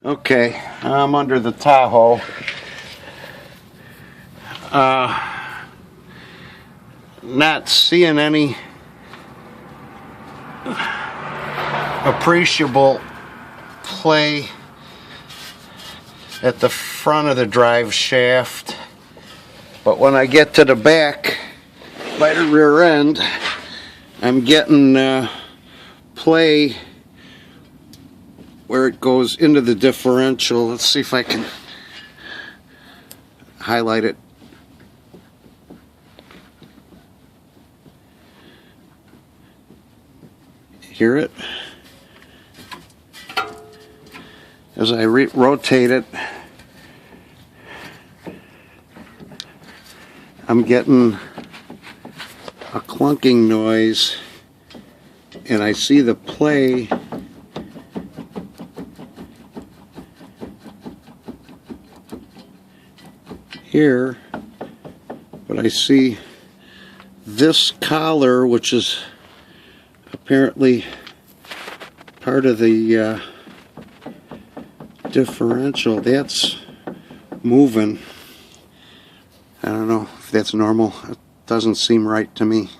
Okay, I'm under the Tahoe. Not seeing any appreciable play at the front of the drive shaft, but when I get to the back by the rear end, I'm getting play where it goes into the differential. Let's see if I can highlight it. Hear it? As I rotate it, I'm getting a clunking noise, and I see the play here, but I see this collar, which is apparently part of the differential, that's moving. I don't know if that's normal. It doesn't seem right to me.